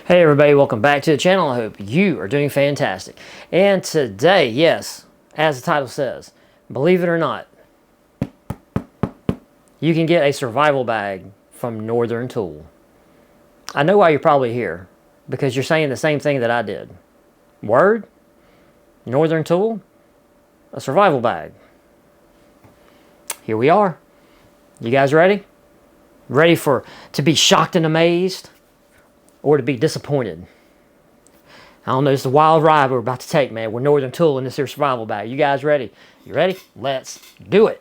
Hey everybody, welcome back to the channel. I hope you are doing fantastic. And today, yes, as the title says, believe it or not, you can get a survival bag from Northern Tool. I know why you're probably here, because you're saying the same thing that I did. Word? Northern Tool? A survival bag. Here we are. You guys ready? Ready to be shocked and amazed? Or to be disappointed? I don't know, it's a wild ride we're about to take, man. We're Northern Tool in this here survival bag. You guys ready? You ready? Let's do it.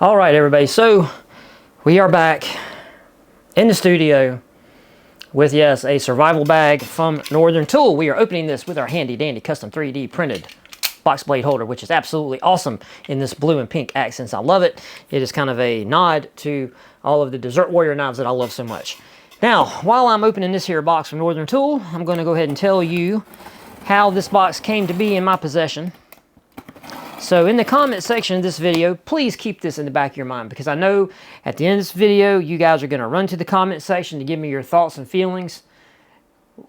All right, everybody. So we are back in the studio with, yes, a survival bag from Northern Tool. We are opening this with our handy dandy custom 3D printed box blade holder, which is absolutely awesome in this blue and pink accents. I love it. It is kind of a nod to all of the Desert Warrior knives that I love so much. Now, while I'm opening this here box from Northern Tool, I'm going to go ahead and tell you how this box came to be in my possession. So in the comment section of this video, please keep this in the back of your mind, because I know at the end of this video, you guys are going to run to the comment section to give me your thoughts and feelings.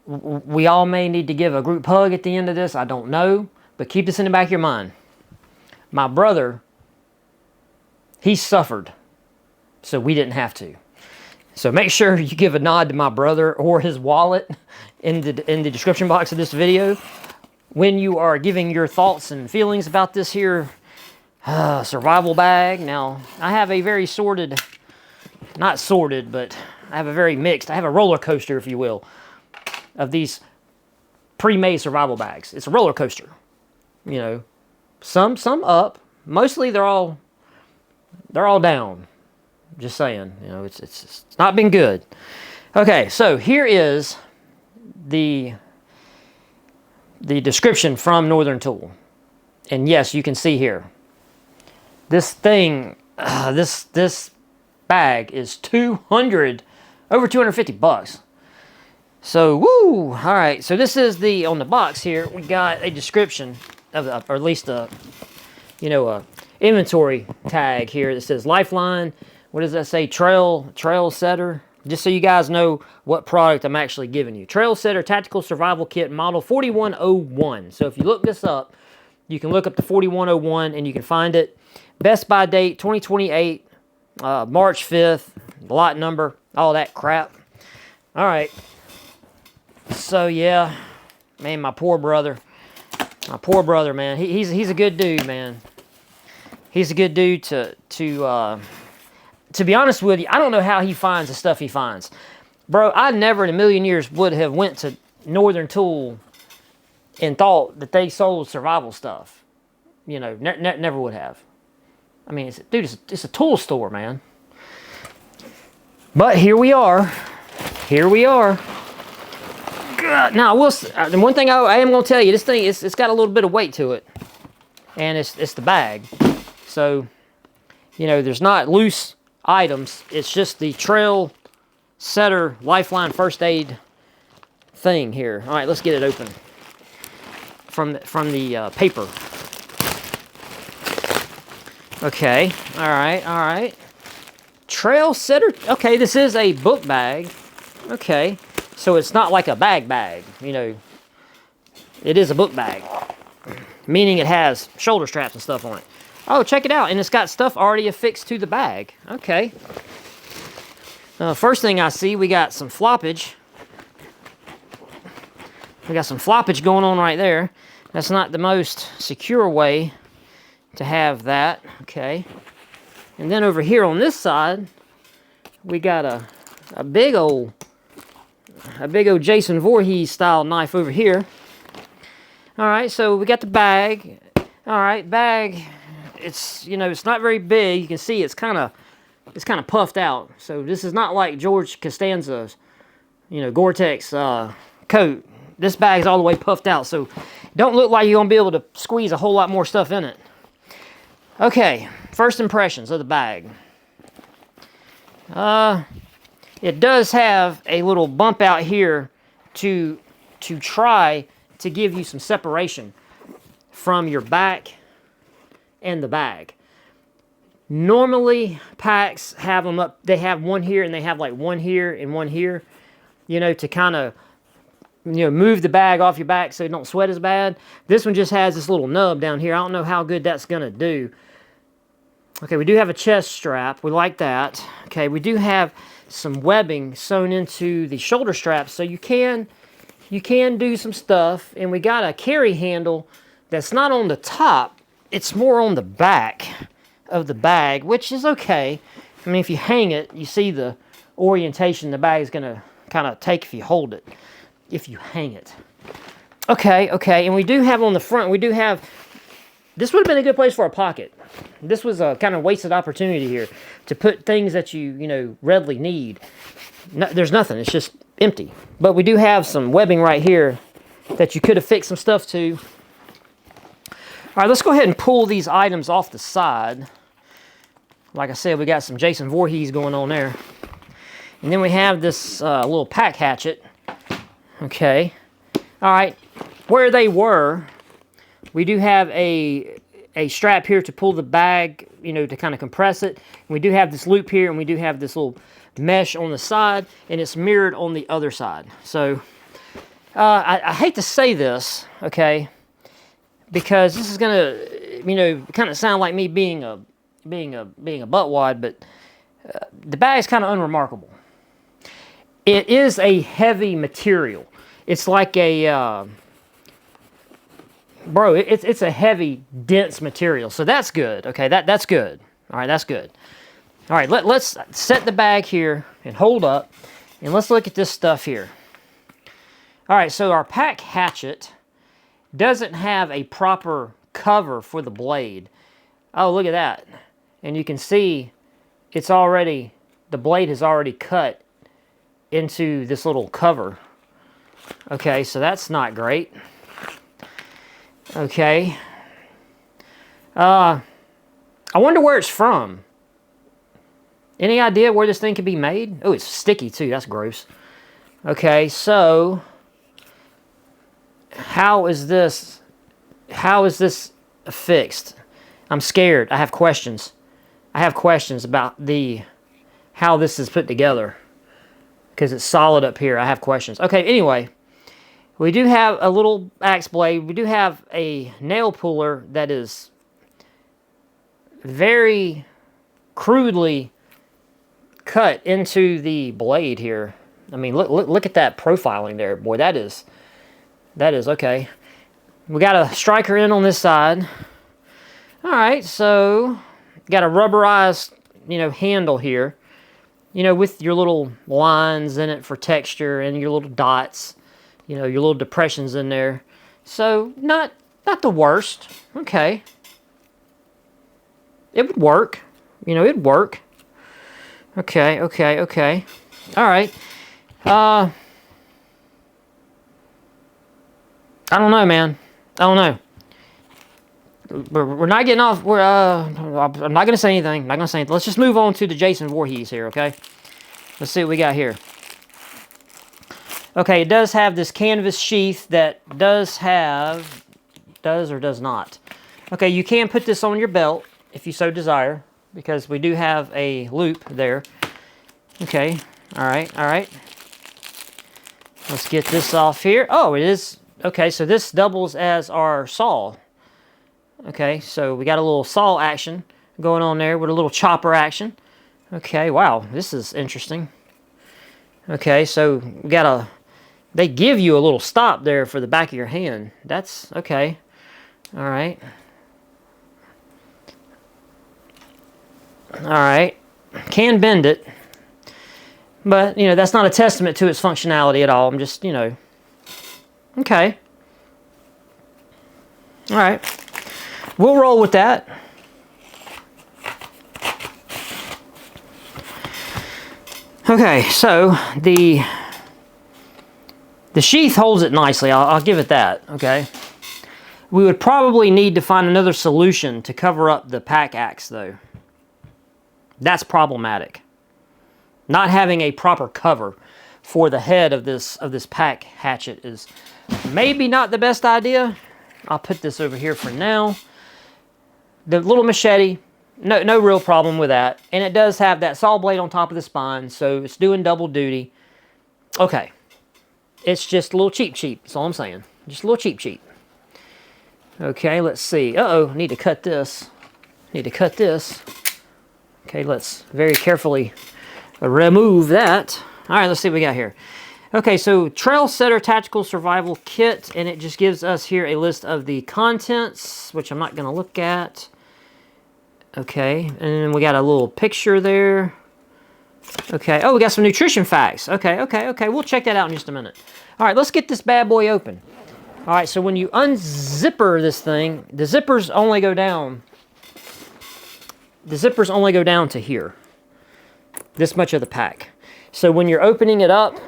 We all may need to give a group hug at the end of this. I don't know, but keep this in the back of your mind. My brother, he suffered, so we didn't have to. So make sure you give a nod to my brother or his wallet in the description box of this video when you are giving your thoughts and feelings about this here survival bag. Now, I have a very sorted, not sorted, but I have a very mixed, I have a roller coaster, if you will, of these pre-made survival bags. It's a roller coaster, you know, some up, mostly they're all down. Just saying, you know, it's not been good. Okay, so here is the description from Northern Tool. And yes, you can see here, this thing, this bag is over 250 bucks. So, woo! All right, so this is on the box here, we got a description of or at least a inventory tag here that says Lifeline. What does that say? Trail Setter. Just so you guys know what product I'm actually giving you. Trail Setter Tactical Survival Kit Model 4101. So if you look this up, you can look up the 4101 and you can find it. Best by date 2028, March 5th, lot number, all that crap. All right. So yeah, man, my poor brother, man. He's a good dude, man. He's a good dude to be honest with you, I don't know how he finds the stuff he finds. Bro, I never in a million years would have went to Northern Tool and thought that they sold survival stuff. You know, never would have. I mean, it's a tool store, man. But here we are. Here we are. God, now, the one thing I am going to tell you, this thing, it's got a little bit of weight to it. And it's the bag. So, you know, there's not loose items. It's just the Trail Setter Lifeline First Aid thing here. All right, let's get it open from the paper. Okay, all right. Trail Setter. Okay, this is a book bag. Okay, so it's not like a bag. You know, it is a book bag, meaning it has shoulder straps and stuff on it. Oh, check it out. And it's got stuff already affixed to the bag. Okay. First thing I see, we got some floppage. We got some floppage going on right there. That's not the most secure way to have that. Okay. And then over here on this side, we got a big old Jason Voorhees style knife over here. All right, so we got the bag. All right, bag. It's, you know, it's not very big. You can see it's kind of puffed out. So this is not like George Costanza's, you know, Gore-Tex coat. This bag's all the way puffed out. So don't look like you're going to be able to squeeze a whole lot more stuff in it. Okay, first impressions of the bag. It does have a little bump out here to try to give you some separation from your back and the bag. Normally, packs have them up, they have one here and they have like one here and one here, you know, to kind of, you know, move the bag off your back so you don't sweat as bad. This one just has this little nub down here. I don't know how good that's going to do. Okay, we do have a chest strap. We like that. Okay, we do have some webbing sewn into the shoulder straps, so you can do some stuff. And we got a carry handle that's not on the top. It's more on the back of the bag, which is okay. I mean, if you hang it, you see the orientation the bag is going to kind of take if you hold it, if you hang it. Okay, and we do have on the front, we do have, this would have been a good place for a pocket. This was a kind of wasted opportunity here to put things that you know, readily need. No, there's nothing, it's just empty. But we do have some webbing right here that you could have fixed some stuff to. All right, let's go ahead and pull these items off the side. Like I said, we got some Jason Voorhees going on there. And then we have this little pack hatchet. Okay. All right. Where they were, we do have a strap here to pull the bag, you know, to kind of compress it. And we do have this loop here, and we do have this little mesh on the side, and it's mirrored on the other side. So I hate to say this, okay, because this is gonna, you know, kind of sound like me being a buttwad, but the bag is kind of unremarkable. It is a heavy material. It's like a bro. It's a heavy, dense material. So that's good. Okay, that's good. All right, that's good. All right, let's set the bag here and hold up, and let's look at this stuff here. All right, so our pack hatchet doesn't have a proper cover for the blade. Oh, look at that. And you can see it's already, the blade has already cut into this little cover. Okay, so that's not great. Okay. I wonder where it's from. Any idea where this thing could be made? Oh, it's sticky too. That's gross. Okay, so how is this fixed? I'm scared. I have questions. I have questions about how this is put together, because it's solid up here. I have questions. Okay, anyway, we do have a little axe blade. We do have a nail puller that is very crudely cut into the blade here. I mean, look at that profiling there. Boy, that is okay. We got a striker in on this side. All right, so got a rubberized, you know, handle here, you know, with your little lines in it for texture and your little dots, you know, your little depressions in there. So not the worst. Okay, it would work. You know, it'd work. Okay. All right. I don't know, man. I don't know. We're not getting off. I'm not going to say anything. I'm not going to say anything. Let's just move on to the Jason Voorhees here, okay? Let's see what we got here. Okay, it does have this canvas sheath that does or does not. Okay, you can put this on your belt if you so desire, because we do have a loop there. Okay, all right. Let's get this off here. Oh, it is. Okay, so this doubles as our saw. Okay, so we got a little saw action going on there with a little chopper action. Okay, wow, this is interesting. Okay, so we got they give you a little stop there for the back of your hand. That's okay. All right. All right, can bend it, but, you know, that's not a testament to its functionality at all. I'm just, you know, okay. All right. We'll roll with that. Okay, so the sheath holds it nicely. I'll give it that, okay? We would probably need to find another solution to cover up the pack axe, though. That's problematic. Not having a proper cover for the head of this pack hatchet is maybe not the best idea. I'll put this over here for now. The little machete, no real problem with that. And it does have that saw blade on top of the spine, so it's doing double duty. Okay. It's just a little cheap. That's all I'm saying. Just a little cheap. Okay, let's see. Uh-oh, need to cut this. Okay, let's very carefully remove that. All right, let's see what we got here. Okay, so Trail Setter Tactical Survival Kit, and it just gives us here a list of the contents, which I'm not going to look at. Okay, and then we got a little picture there. Okay, oh, we got some nutrition facts. Okay, we'll check that out in just a minute. All right, let's get this bad boy open. All right, so when you unzipper this thing, the zippers only go down. The zippers only go down to here. This much of the pack. So when you're opening it up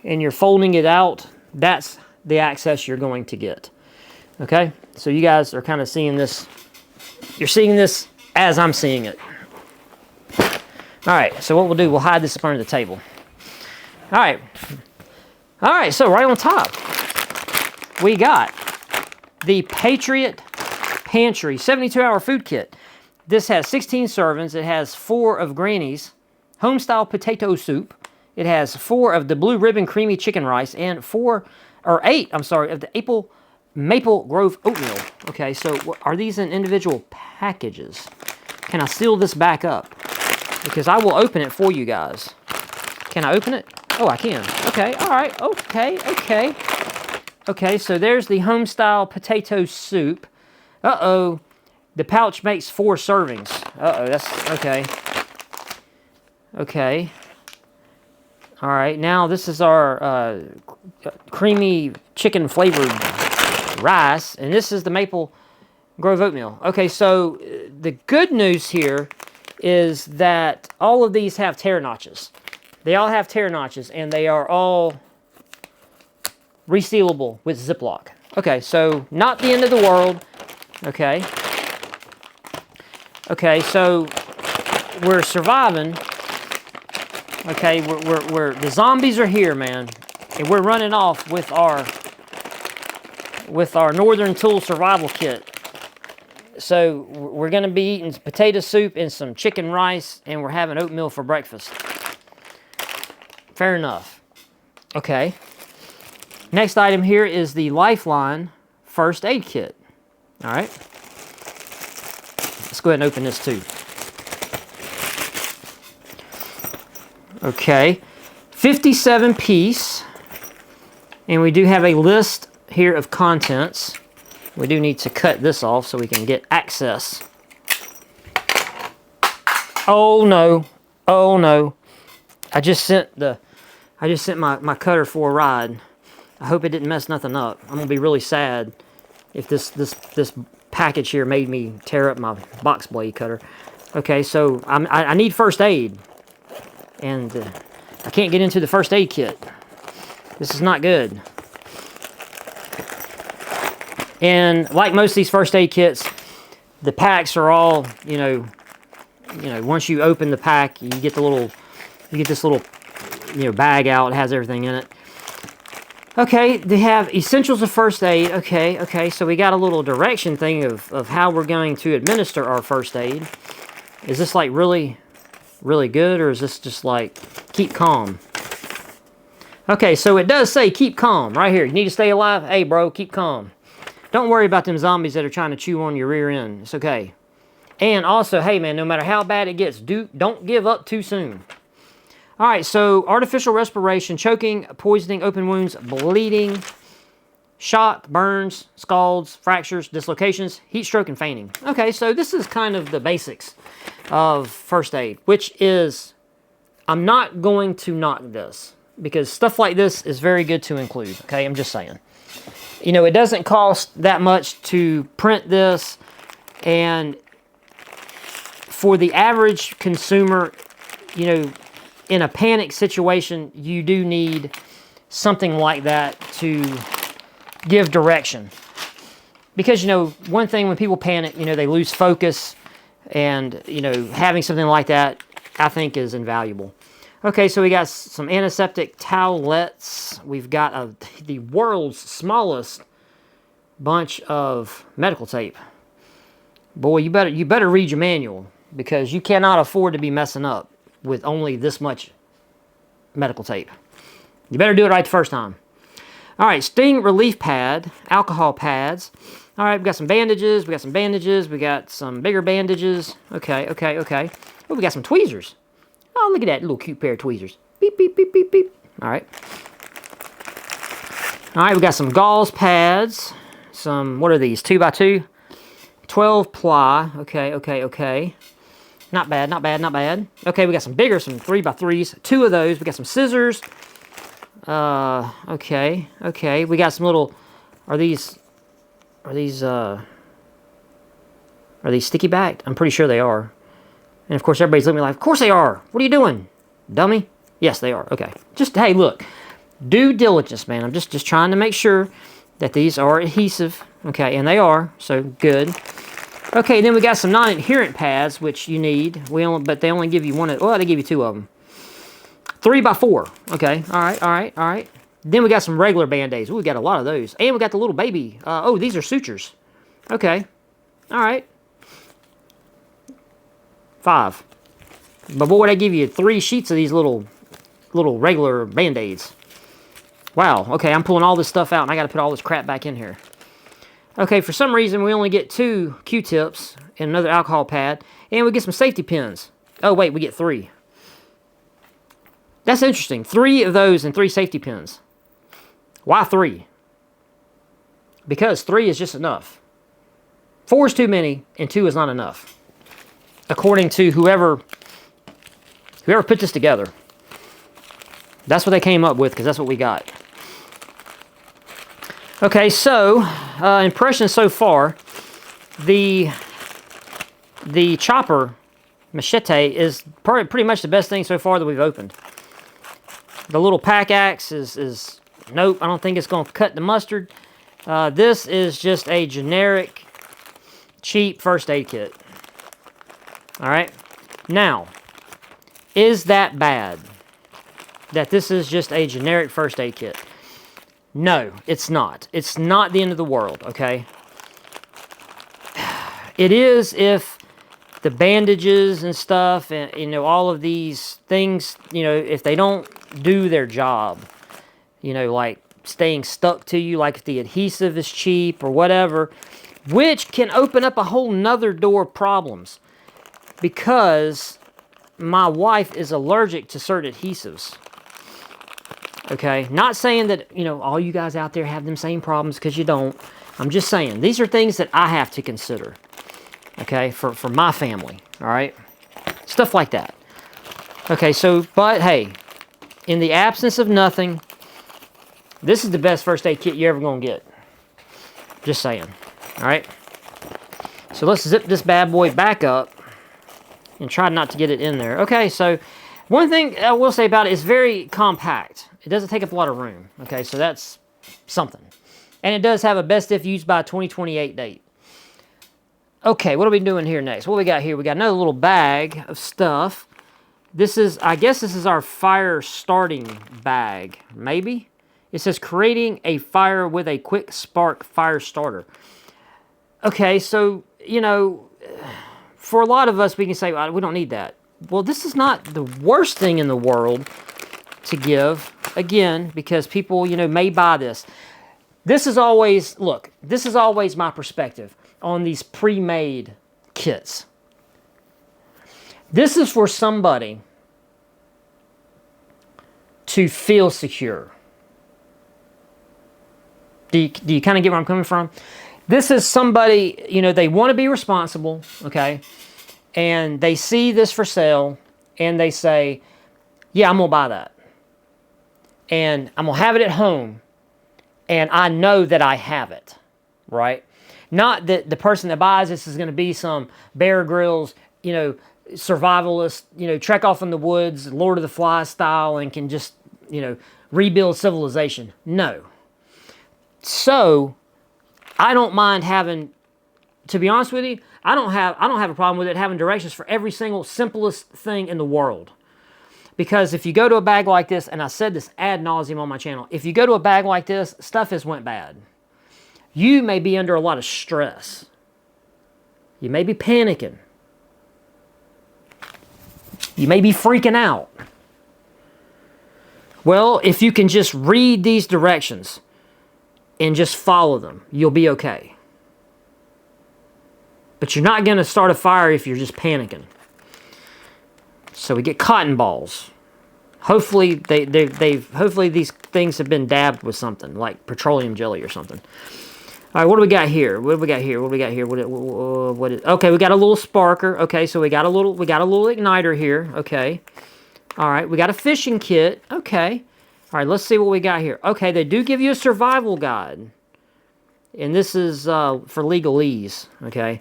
and you're folding it out, that's the access you're going to get. Okay? So you guys are kind of seeing this. You're seeing this as I'm seeing it. All right, so what we'll do, we'll hide this up under the table. All right, so right on top, we got the Patriot Pantry 72-hour food kit. This has 16 servings. It has 4 of Granny's home-style potato soup. It has 4 of the Blue Ribbon creamy chicken rice and 8 of the Maple Grove oatmeal. Okay, so are these in individual packages? Can I seal this back up? Because I will open it for you guys. Can I open it? Oh, I can. Okay, all right. Okay, so there's the home-style potato soup. Uh-oh. The pouch makes 4 servings. Uh-oh, that's... Okay. Okay. All right, now this is our creamy chicken-flavored rice, and this is the Maple Grove oatmeal. Okay, so the good news here is that all of these have tear notches. They all have tear notches, and they are all resealable with Ziploc. Okay, so not the end of the world. Okay. Okay, so we're surviving. Okay, we're the zombies are here, man, and we're running off with our Northern Tool survival kit. So we're going to be eating potato soup and some chicken rice, and we're having oatmeal for breakfast. Fair enough. Okay. Next item here is the Lifeline first aid kit. All right. Let's go ahead and open this too. Okay. 57 piece. And we do have a list here of contents. We do need to cut this off so we can get access. Oh no. Oh no. I just sent my cutter for a ride. I hope it didn't mess nothing up. I'm gonna be really sad if this package here made me tear up my box blade cutter. Okay, so I need first aid, and I can't get into the first aid kit. This is not good. And like most of these first aid kits, the packs are all, you know, once you open the pack, you get this little, bag out. It has everything in it. Okay, they have essentials of first aid. Okay, so we got a little direction thing of how we're going to administer our first aid. Is this like really, really good, or is this just like keep calm? Okay, so it does say keep calm right here. You need to stay alive. Hey, bro, keep calm. Don't worry about them zombies that are trying to chew on your rear end. It's okay. And also, hey, man, no matter how bad it gets, don't give up too soon. All right, so artificial respiration, choking, poisoning, open wounds, bleeding, shock, burns, scalds, fractures, dislocations, heat stroke, and fainting. Okay, so this is kind of the basics of first aid, which is, I'm not going to knock this because stuff like this is very good to include, okay? I'm just saying. It doesn't cost that much to print this, and for the average consumer, in a panic situation, you do need something like that to give direction. Because, one thing when people panic, they lose focus, and, having something like that, I think, is invaluable. Okay, so we got some antiseptic towelettes. We've got the world's smallest bunch of medical tape. Boy, you better read your manual, because you cannot afford to be messing up with only this much medical tape. You better do it right the first time. All right, sting relief pad, alcohol pads. All right, we got some bandages. We got some bigger bandages. Okay. Oh, we got some tweezers. Oh, look at that little cute pair of tweezers. Beep, beep, beep, beep, beep. All right. All right, we got some gauze pads. Some, what are these, 2x2? 12 ply. Okay. Not bad. Okay, we got some bigger, some 3x3s. 2 of those. We got some scissors. Okay. We got some little, are these sticky backed? I'm pretty sure they are. And of course everybody's looking at me like, of course they are. What are you doing, dummy? Yes, they are. Okay. Just, hey, look. Due diligence, man. I'm just trying to make sure that these are adhesive. Okay, and they are, so good. Okay, then we got some non-adherent pads, which you need. But they only give you one. Well, they give you 2 of them. 3x4. Okay, all right. Then we got some regular Band-Aids. Ooh, we got a lot of those. And we got the little baby. Oh, these are sutures. Okay, all right. 5. But boy, they give you 3 sheets of these little regular Band-Aids. Wow, okay, I'm pulling all this stuff out, and I got to put all this crap back in here. Okay, for some reason, we only get 2 Q-tips and another alcohol pad, and we get some safety pins. Oh, wait, we get 3. That's interesting. 3 of those and 3 safety pins. Why 3? Because 3 is just enough. 4 is too many, and 2 is not enough, according to whoever put this together. That's what they came up with, because that's what we got. Okay, so impressions so far. The chopper machete is pretty much the best thing so far that we've opened. The little pack axe is nope. I don't think it's going to cut the mustard. This is just a generic, cheap first aid kit. All right. Now, is that bad? That this is just a generic first aid kit? No, it's not. It's not the end of the world, okay? It is if the bandages and stuff, and you know, all of these things, you know, if they don't do their job, you know, like staying stuck to you, like if the adhesive is cheap or whatever, which can open up a whole nother door of problems, because my wife is allergic to certain adhesives. Okay, not saying that, you know, all you guys out there have them same problems, because you don't. I'm just saying, these are things that I have to consider, okay, for my family, all right? Stuff like that. Okay, so, but hey, in the absence of nothing, this is the best first aid kit you're ever going to get. Just saying, all right? So let's zip this bad boy back up and try not to get it in there. Okay, so one thing I will say about it is very compact. It doesn't take up a lot of room. Okay, so that's something. And it does have a best if used by 2028 date. Okay, what are we doing here next? What we got here? We got another little bag of stuff. This is, I guess this is our fire starting bag, maybe? It says creating a fire with a quick spark fire starter. Okay, so, you know, for a lot of us, we can say, well, we don't need that. Well, this is not the worst thing in the world to give, again, because people, you know, may buy this. This is always, look, this is always my perspective on these pre-made kits. This is for somebody to feel secure. Do you kind of get where I'm coming from? This is somebody, you know, they want to be responsible, okay? And they see this for sale, and they say, yeah, I'm going to buy that. And I'm going to have it at home, and I know that I have it, right? Not that the person that buys this is going to be some Bear Grylls, you know, survivalist, you know, trek off in the woods, Lord of the Flies style, and can just, you know, rebuild civilization. No. So, I don't mind having, to be honest with you, I don't have a problem with it having directions for every single simplest thing in the world. Because if you go to a bag like this, and I said this ad nauseum on my channel, if you go to a bag like this, stuff has went bad. You may be under a lot of stress. You may be panicking. You may be freaking out. Well, if you can just read these directions and just follow them, you'll be okay. But you're not going to start a fire if you're just panicking. So we get cotton balls. Hopefully hopefully these things have been dabbed with something like petroleum jelly or something. All right, what do we got here? What do we got here? What do we got here? Okay, we got a little sparker. Okay, so we got a little igniter here. Okay. All right, we got a fishing kit. Okay. All right, let's see what we got here. Okay, they do give you a survival guide. And this is for legalese, okay?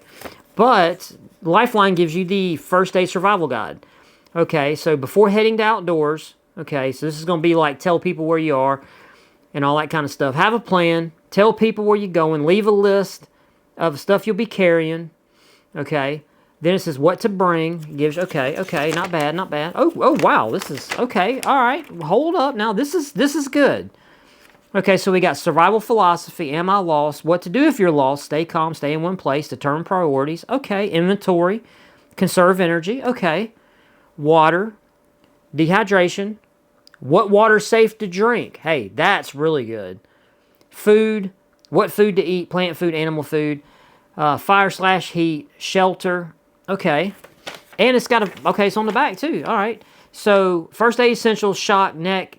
But Lifeline gives you the first aid survival guide. Okay, so before heading to outdoors, okay, so this is going to be like tell people where you are and all that kind of stuff. Have a plan. Tell people where you're going. Leave a list of stuff you'll be carrying, okay? Then it says what to bring. It gives, okay, not bad, not bad. Oh, wow, this is, okay, all right, hold up. Now, this is good. Okay, so we got survival philosophy, am I lost? What to do if you're lost? Stay calm, stay in one place, determine priorities. Okay, inventory, conserve energy. Okay, water, dehydration. What water's safe to drink? Hey, that's really good. Food, what food to eat, plant food, animal food. Fire/heat, shelter. Okay, and it's got a, okay, it's on the back too. All right, so first aid essentials, shock, neck,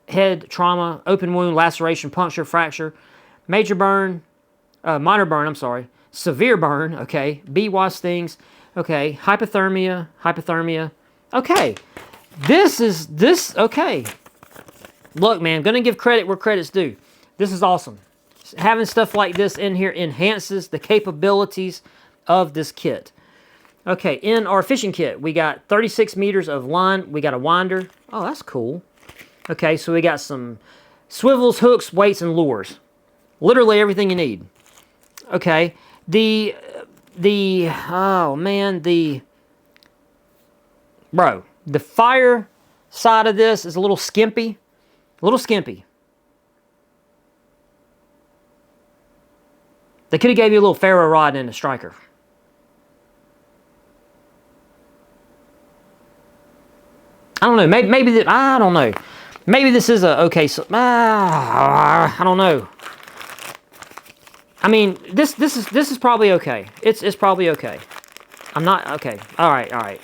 head trauma, open wound, laceration, puncture, fracture, major burn, minor burn, I'm sorry, severe burn, okay, bee wasp stings, okay, hypothermia, okay, okay, look, man, gonna give credit where credit's due. This is awesome. Having stuff like this in here enhances the capabilities of this kit. Okay, in our fishing kit, we got 36 meters of line, we got a winder, oh, that's cool. Okay, so we got some swivels, hooks, weights, and lures. Literally everything you need. Okay, oh man, the fire side of this is a little skimpy. They could have gave you a little ferro rod and a striker. I don't know, maybe I don't know. Maybe this is a, okay, so, I don't know. I mean, this is probably okay. It's probably okay. I'm not, okay, all right.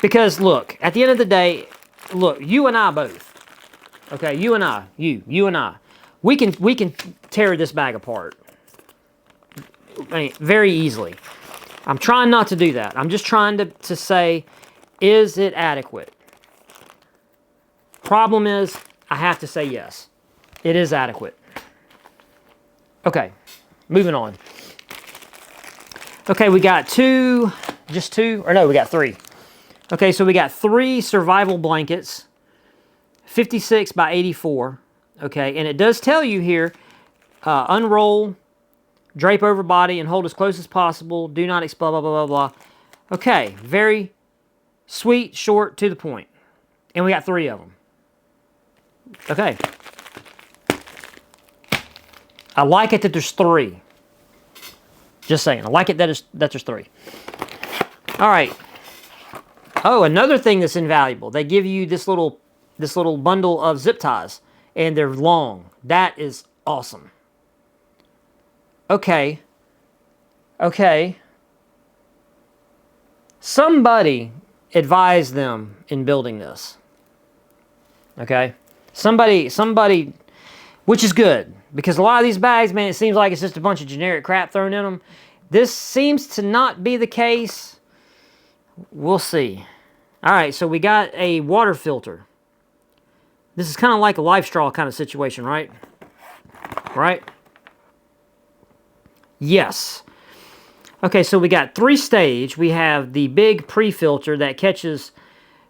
Because, look, at the end of the day, look, you and I both, okay, you and I, we can tear this bag apart. I mean, very easily. I'm trying not to do that. I'm just trying to say, is it adequate? Problem is, I have to say yes. It is adequate. Okay, moving on. Okay, we got we got 3. Okay, so we got 3 survival blankets, 56 by 84. Okay, and it does tell you here, unroll, drape over body, and hold as close as possible. Do not explode, blah, blah, blah, blah. Okay, very sweet, short, to the point. And we got 3 of them. Okay. I like it that there's 3. Just saying. I like it that there's 3. All right. Oh, another thing that's invaluable. They give you this little bundle of zip ties, and they're long. That is awesome. Okay. Somebody advised them in building this. Okay? Somebody, which is good, because a lot of these bags, man, it seems like it's just a bunch of generic crap thrown in them. This seems to not be the case. We'll see. All right, so we got a water filter. This is kind of like a life straw kind of situation, right? Right? Yes. Okay, so we got 3-stage. We have the big pre-filter that catches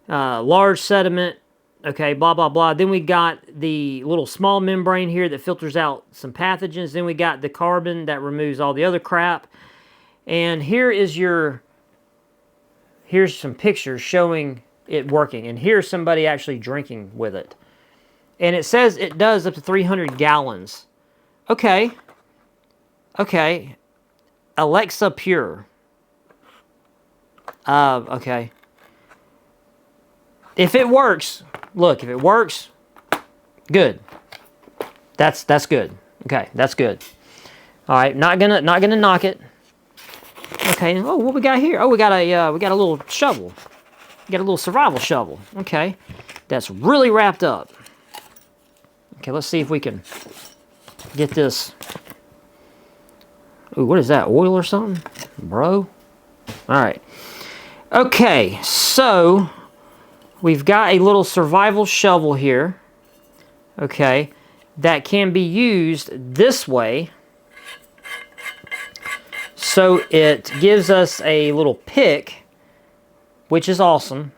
large sediment. Okay, blah, blah, blah. Then we got the little small membrane here that filters out some pathogens. Then we got the carbon that removes all the other crap. And here's some pictures showing it working. And here's somebody actually drinking with it. And it says it does up to 300 gallons. Okay. Okay. Alexa Pure. Okay. If it works, look, if it works, good. That's good. Okay, that's good. All right, not gonna knock it. Okay. Oh, what we got here? Oh, we got a little shovel. We got a little survival shovel. Okay, that's really wrapped up. Okay, let's see if we can get this. Ooh, what is that? Oil or something, bro? All right. Okay, so we've got a little survival shovel here. Okay, that can be used this way. So it gives us a little pick, which is awesome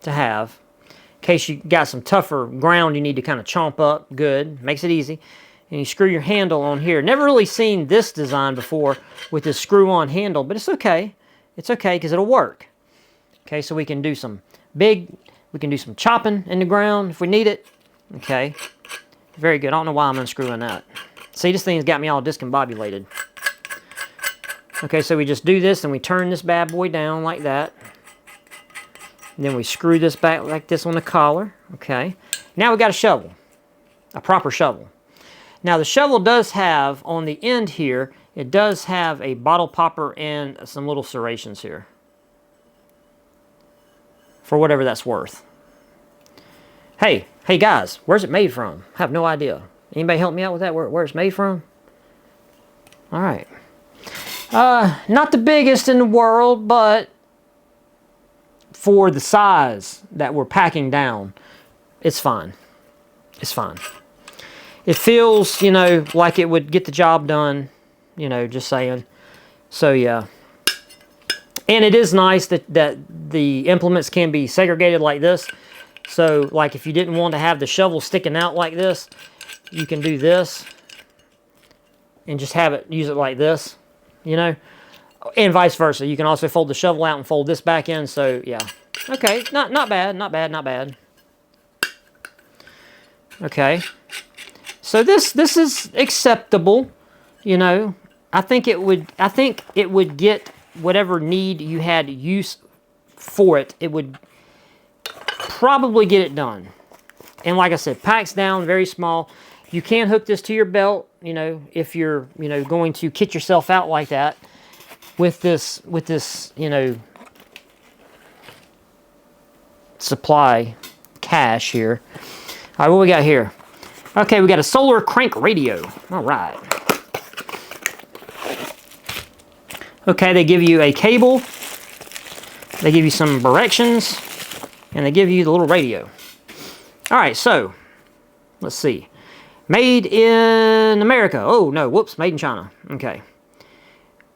to have. In case you got some tougher ground you need to kind of chomp up, good, makes it easy. And you screw your handle on here. Never really seen this design before with this screw-on handle, but it's okay. It's okay because it'll work. Okay, so we can do some chopping in the ground if we need it. Okay, very good. I don't know why I'm unscrewing that. See, this thing's got me all discombobulated. Okay, so we just do this and we turn this bad boy down like that. And then we screw this back like this on the collar. Okay, now we got a shovel, a proper shovel. Now the shovel does have, on the end here, it does have a bottle popper and some little serrations here. For whatever that's worth. Hey guys, where's it made from? I have no idea. Anybody help me out with that, where it's made from? All right. Not the biggest in the world, but for the size that we're packing down, it's fine. It's fine. It feels, you know, like it would get the job done, you know, just saying. So, yeah. And it is nice that the implements can be segregated like this. So, like, if you didn't want to have the shovel sticking out like this, you can do this and just use it like this, you know, and vice versa. You can also fold the shovel out and fold this back in. So, yeah. Okay, not bad, not bad, not bad. Okay. So this is acceptable, you know. I think it would get whatever need you had use for it. It would probably get it done. And like I said, packs down, very small. You can hook this to your belt, you know, if you're, you know, going to kit yourself out like that with this, you know, supply cache here. All right, what we got here? Okay, we got a solar crank radio. All right. Okay, they give you a cable. They give you some directions. And they give you the little radio. All right, so let's see. Made in America. Oh, no, whoops, made in China. Okay.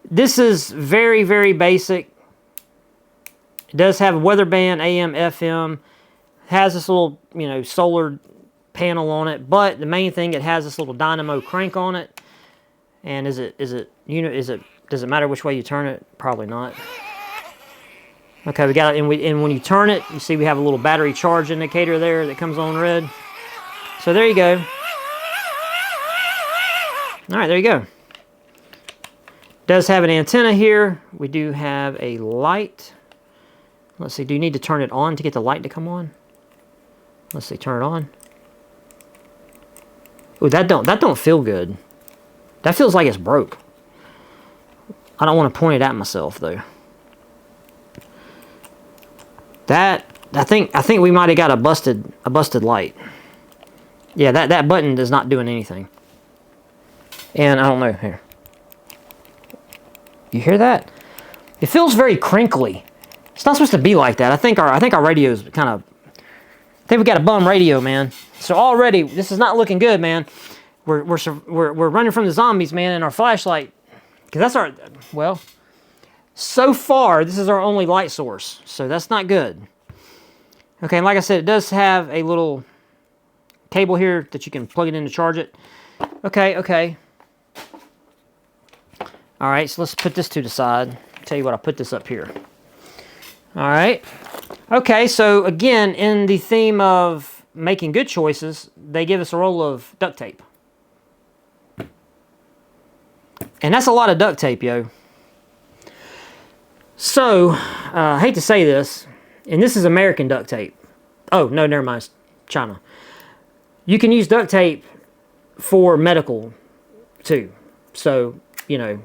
This is very, very basic. It does have a weather band, AM, FM. It has this little, you know, solar panel on it, but the main thing, it has this little dynamo crank on it. And does it matter which way you turn it? Probably not. Okay, we got it, and when you turn it, you see we have a little battery charge indicator there that comes on red. So there you go. All right, there you go. Does have an antenna here. We do have a light. Let's see, do you need to turn it on to get the light to come on? Let's see, turn it on. Ooh, that don't feel good. That feels like it's broke. I don't want to point it at myself though. I think we might have got a busted light. Yeah, that button is not doing anything. And I don't know here. You hear that? It feels very crinkly. It's not supposed to be like that. I think our radio's kind of. I think we got a bum radio, man. So already this is not looking good, man. We're running from the zombies, man, and our flashlight. Because that's our, well, so far, this is our only light source. So that's not good. Okay, and like I said, it does have a little cable here that you can plug it in to charge it. Okay. All right, so let's put this to the side. Tell you what, I'll put this up here. All right, Okay, so again, in the theme of making good choices, they give us a roll of duct tape. And that's a lot of duct tape, yo. So, I hate to say this, and this is American duct tape. Oh, no, never mind. It's China. You can use duct tape for medical, too. So, you know,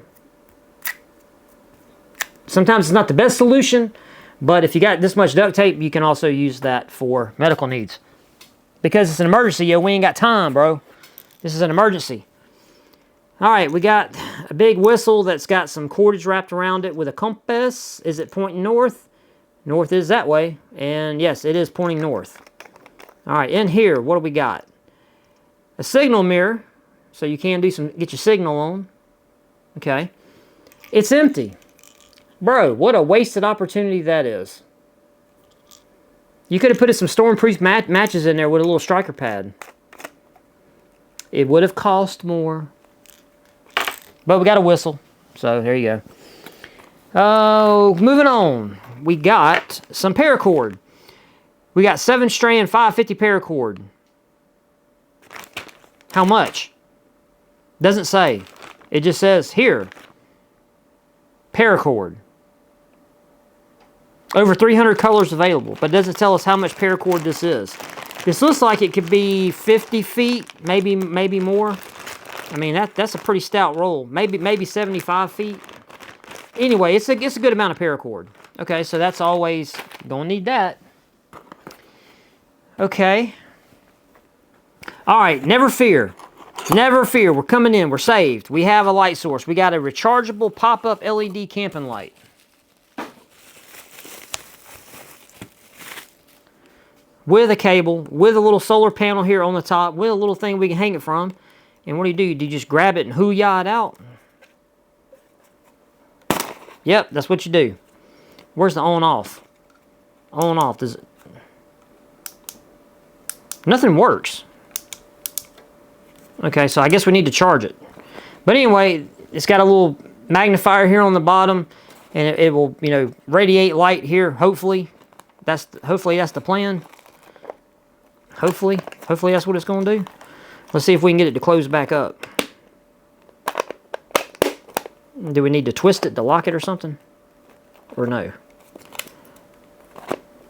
sometimes it's not the best solution, but if you got this much duct tape, you can also use that for medical needs. Because it's an emergency, yo. We ain't got time, bro. This is an emergency. All right, we got a big whistle that's got some cordage wrapped around it with a compass. Is it pointing north? North is that way. And yes, it is pointing north. All right, in here, what do we got? A signal mirror, so you can get your signal on. Okay. It's empty. Bro, what a wasted opportunity that is. You could have put some stormproof matches in there with a little striker pad. It would have cost more. But we got a whistle, so there you go. Oh, moving on. We got some paracord. We got 7-strand 550 paracord. How much? Doesn't say. It just says here. Paracord. Over 300 colors available, but it doesn't tell us how much paracord this is. This looks like it could be 50 feet, maybe more. I mean, that's a pretty stout roll. Maybe 75 feet. Anyway, it's a good amount of paracord. Okay, so that's always gonna need that. Okay. All right, never fear. Never fear. We're coming in. We're saved. We have a light source. We got a rechargeable pop-up LED camping light. With a cable, with a little solar panel here on the top, with a little thing we can hang it from. And what do? Do you just grab it and hoo-yah it out? Yep, that's what you do. Where's the on-off? On-off. Does it... Nothing works. Okay, so I guess we need to charge it. But anyway, it's got a little magnifier here on the bottom, and it will, you know, radiate light here. Hopefully that's the plan. Hopefully that's what it's going to do. Let's see if we can get it to close back up. Do we need to twist it to lock it or something? Or no?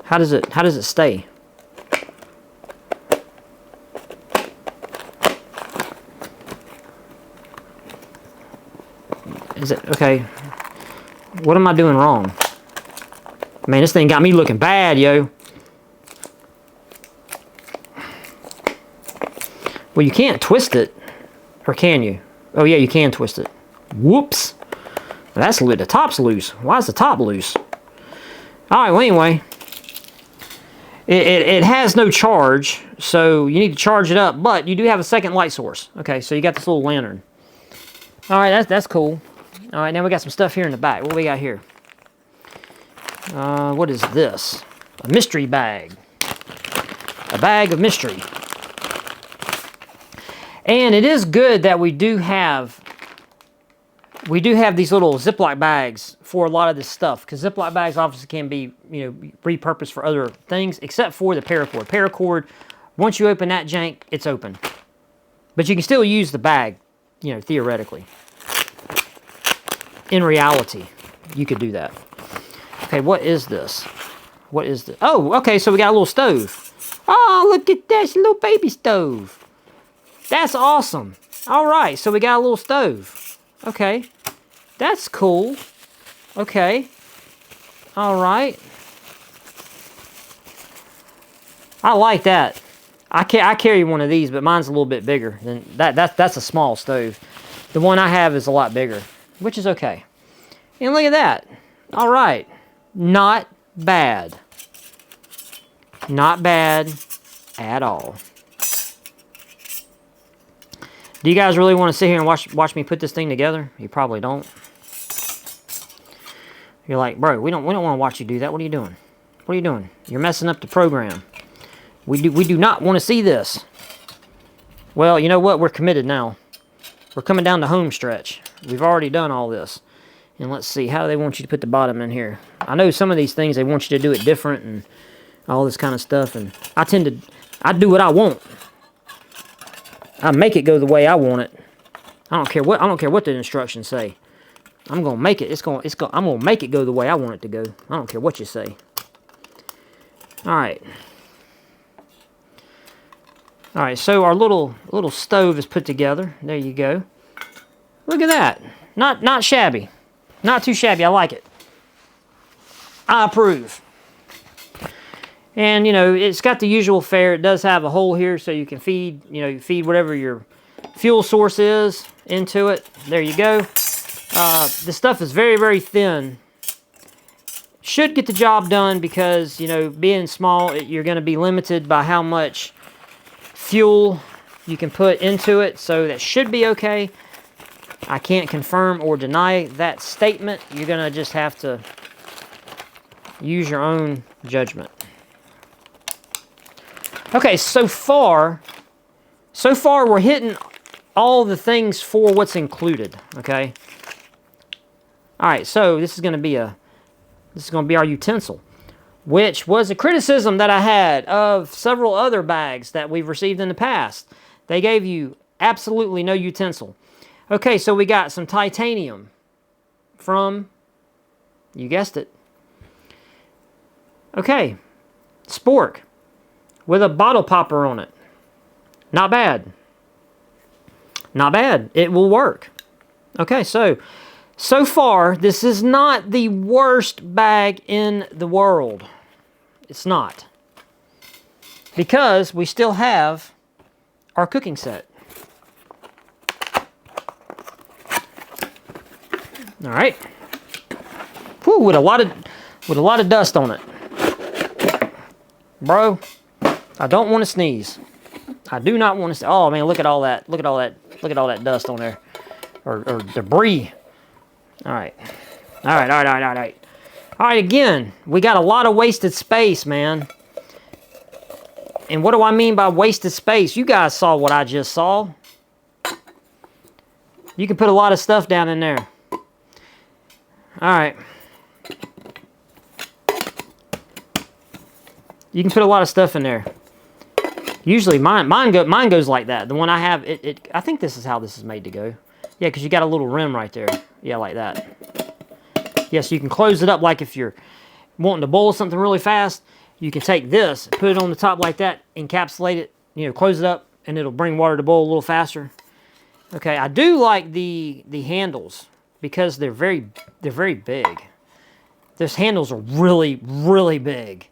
How does it stay? Is it okay? What am I doing wrong? Man, this thing got me looking bad, yo. Well, you can't twist it, or can you? Oh yeah, you can twist it. Whoops. That's the top's loose. Why is the top loose? All right. Well, anyway, it has no charge, so you need to charge it up. But you do have a second light source. Okay, so you got this little lantern. All right, that's cool. All right, now we got some stuff here in the back. What do we got here? What is this? A mystery bag. A bag of mystery. And it is good that we do have these little Ziploc bags for a lot of this stuff, because Ziploc bags obviously can be, you know, repurposed for other things, except for the paracord. Paracord, once you open that jank, it's open. But you can still use the bag, you know, theoretically. In reality, you could do that. Okay, what is this? What is this? Oh, okay, so we got a little stove. Oh, look at that, it's a little baby stove. That's awesome. All right, so we got a little stove. Okay, that's cool. Okay, all right. I like that. I carry one of these, but mine's a little bit bigger than that. That's a small stove. The one I have is a lot bigger, which is okay. And look at that. All right, not bad. Not bad at all. Do you guys really want to sit here and watch me put this thing together? You probably don't. You're like, bro, we don't want to watch you do that. What are you doing? What are you doing? You're messing up the program. We do not want to see this. Well, you know what? We're committed now. We're coming down the home stretch. We've already done all this. And let's see, how do they want you to put the bottom in here? I know some of these things, they want you to do it different and all this kind of stuff. And I do what I want. I make it go the way I want it. I don't care what the instructions say. I'm gonna make it. I'm gonna make it go the way I want it to go. I don't care what you say. All right. All right. So our little stove is put together. There you go. Look at that. Not shabby. Not too shabby. I like it. I approve. And you know, it's got the usual fare. It does have a hole here so you can feed, feed whatever your fuel source is into it. There you go. The stuff is very, very thin. Should get the job done because, being small, you're going to be limited by how much fuel you can put into it. So that should be okay. I can't confirm or deny that statement. You're going to just have to use your own judgment. Okay, so far we're hitting all the things for what's included, okay? All right, so this is going to be our utensil, which was a criticism that I had of several other bags that we've received in the past. They gave you absolutely no utensil. Okay, so we got some titanium from, you guessed it. Okay, spork with a bottle popper on it. Not bad. Not bad. It will work. Okay, so far, this is not the worst bag in the world. It's not. Because we still have our cooking set. All right. Whew, with a lot of dust on it. Bro, I don't want to sneeze. I do not want to. Oh man, look at all that. Look at all that dust on there, or debris. All right. Again, we got a lot of wasted space, man. And what do I mean by wasted space? You guys saw what I just saw. You can put a lot of stuff down in there. All right. You can put a lot of stuff in there. Usually mine goes like that. The one I have, I think this is how this is made to go. Yeah, because you got a little rim right there. Yeah, like that. Yes, you can close it up like if you're wanting to boil something really fast. You can take this, put it on the top like that, encapsulate it, close it up, and it'll bring water to boil a little faster. Okay, I do like the handles because they're very big. Those handles are really, really big.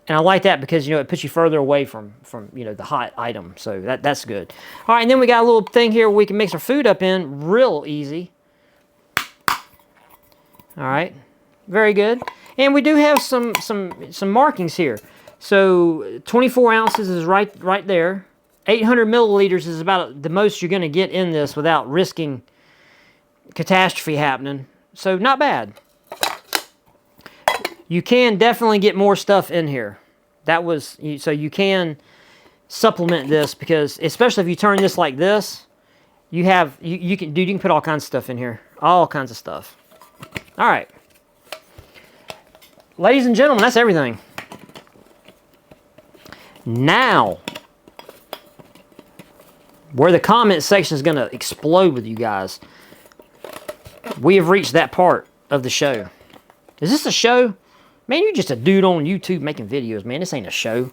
And I like that because, it puts you further away from the hot item. So that's good. All right, and then we got a little thing here where we can mix our food up in real easy. All right, very good. And we do have some markings here. So 24 ounces is right there. 800 milliliters is about the most you're going to get in this without risking catastrophe happening. So not bad. You can definitely get more stuff in here. So you can supplement this because, especially if you turn this like this, you can put all kinds of stuff in here. All kinds of stuff. All right. Ladies and gentlemen, that's everything. Now, where the comment section is going to explode with you guys, we have reached that part of the show. Is this a show? Man, you're just a dude on YouTube making videos, man. This ain't a show.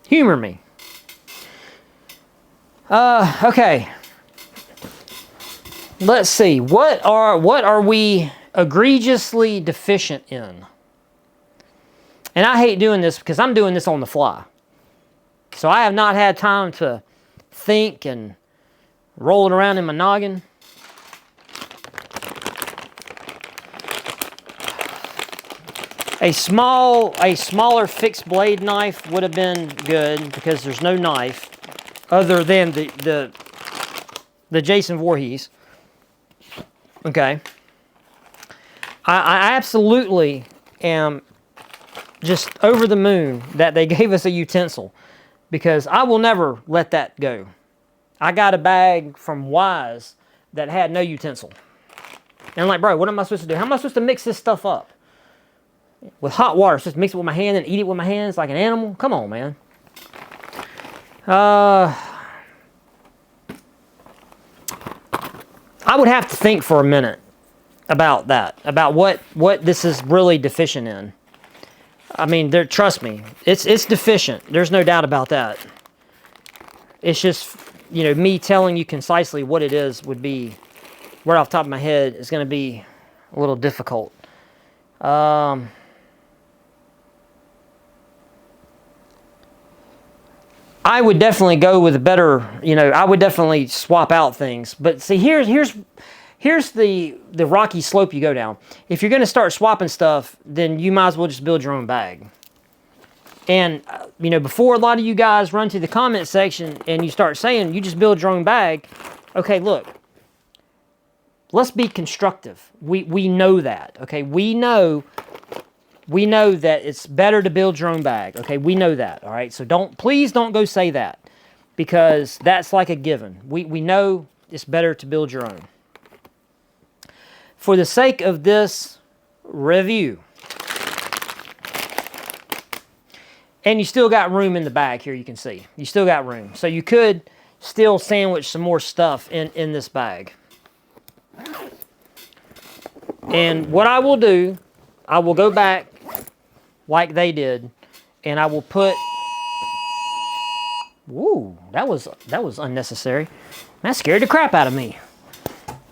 Humor me. Okay. Let's see. What are we egregiously deficient in? And I hate doing this because I'm doing this on the fly. So I have not had time to think and roll it around in my noggin. A smaller fixed blade knife would have been good because there's no knife other than the Jason Voorhees. Okay. I absolutely am just over the moon that they gave us a utensil because I will never let that go. I got a bag from Wise that had no utensil. And I'm like, bro, what am I supposed to do? How am I supposed to mix this stuff up? With hot water, just mix it with my hand and eat it with my hands like an animal? Come on, man. I would have to think for a minute about that, about what this is really deficient in. I mean, trust me, it's deficient. There's no doubt about that. It's just, you know, me telling you concisely what it is would be, right off the top of my head, is going to be a little difficult. I would definitely go with a better, you know, I would definitely swap out things. But see, here's the rocky slope you go down. If you're going to start swapping stuff, then you might as well just build your own bag. And, you know, before a lot of you guys run to the comment section and you start saying you just build your own bag, okay, look, let's be constructive. We know that, okay? We know that it's better to build your own bag, okay? We know that, all right? So please don't go say that, because that's like a given. We know it's better to build your own. For the sake of this review, and you still got room in the bag here, you can see. You still got room. So you could still sandwich some more stuff in this bag. And what I will do, I will go back like they did, and I will put... Woo, that was unnecessary. That scared the crap out of me.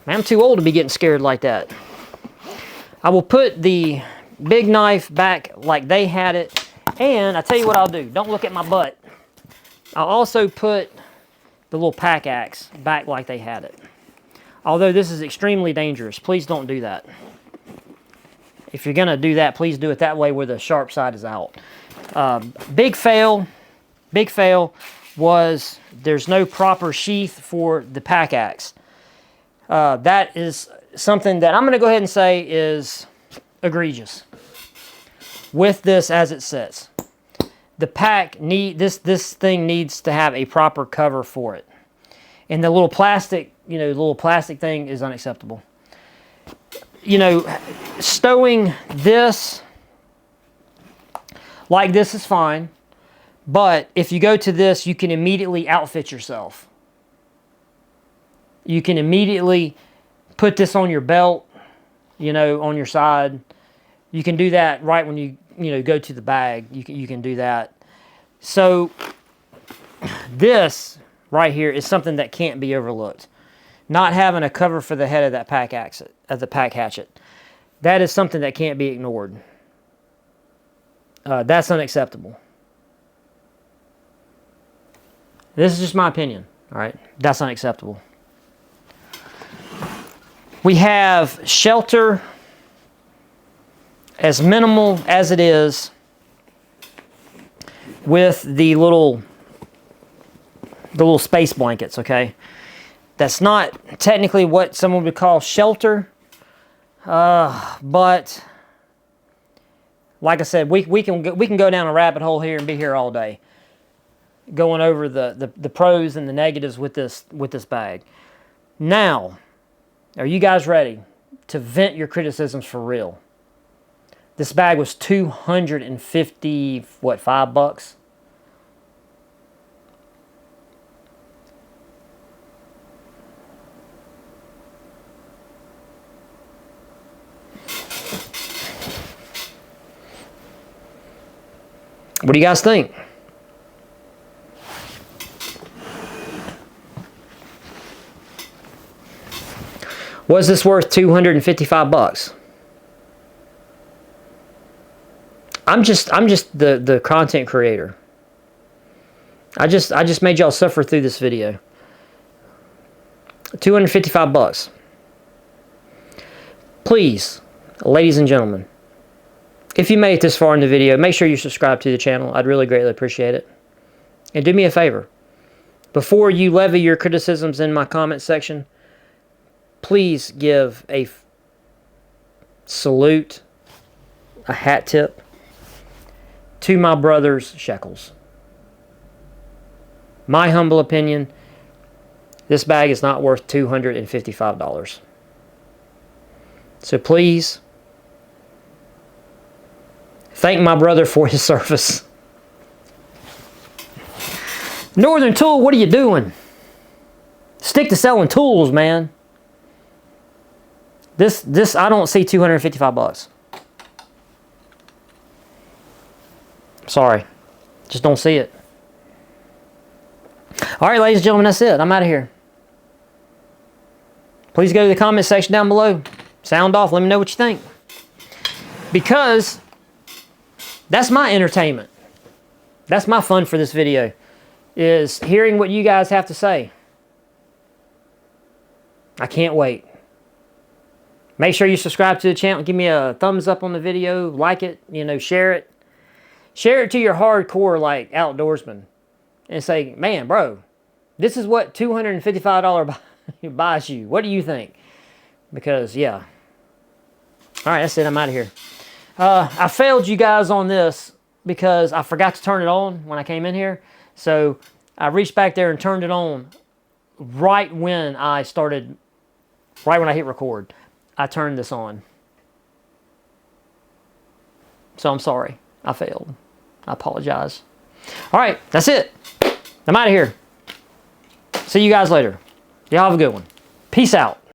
I'm too old to be getting scared like that. I will put the big knife back like they had it, and I tell you what I'll do. Don't look at my butt. I'll also put the little pack axe back like they had it. Although this is extremely dangerous, please don't do that. If you're gonna do that, please do it that way where the sharp side is out. Big fail was there's no proper sheath for the pack axe. That is something that I'm going to go ahead and say is egregious with this as it sits. The pack this thing needs to have a proper cover for it. And the little plastic, you know, little plastic thing is unacceptable. You know, stowing this like this is fine, but if you go to this, you can immediately outfit yourself. You can immediately put this on your belt, you know, on your side. You can do that right when you go to the bag. You can do that. So this right here is something that can't be overlooked. Not having a cover for the head of that pack hatchet. That is something that can't be ignored. That's unacceptable. This is just my opinion, all right? That's unacceptable. We have shelter, as minimal as it is, with the little space blankets, okay? That's not technically what someone would call shelter, but like I said, we can go down a rabbit hole here and be here all day, going over the pros and the negatives with this bag. Now, are you guys ready to vent your criticisms for real? This bag was $250, what, $5? What do you guys think? Was this worth $255? I'm just the content creator. I just made y'all suffer through this video. $255. Please, ladies and gentlemen, if you made it this far in the video, make sure you subscribe to the channel. I'd really greatly appreciate it. And do me a favor. Before you levy your criticisms in my comment section, please give a salute, a hat tip, to my brother's shekels. My humble opinion, this bag is not worth $255. So please, thank my brother for his service. Northern Tool, what are you doing? Stick to selling tools, man. This I don't see $255. Sorry. Just don't see it. All right, ladies and gentlemen, that's it. I'm out of here. Please go to the comment section down below. Sound off. Let me know what you think. Because that's my entertainment. That's my fun for this video, is hearing what you guys have to say. I can't wait. Make sure you subscribe to the channel. Give me a thumbs up on the video. Like it. You know, share it. Share it to your hardcore, like, outdoorsman. And say, man, bro, this is what $255 buys you. What do you think? Because, yeah. All right, that's it. I'm out of here. I failed you guys on this because I forgot to turn it on when I came in here. So I reached back there and turned it on right when I started, right when I hit record. I turned this on. So I'm sorry. I failed. I apologize. All right, that's it. I'm out of here. See you guys later. Y'all have a good one. Peace out.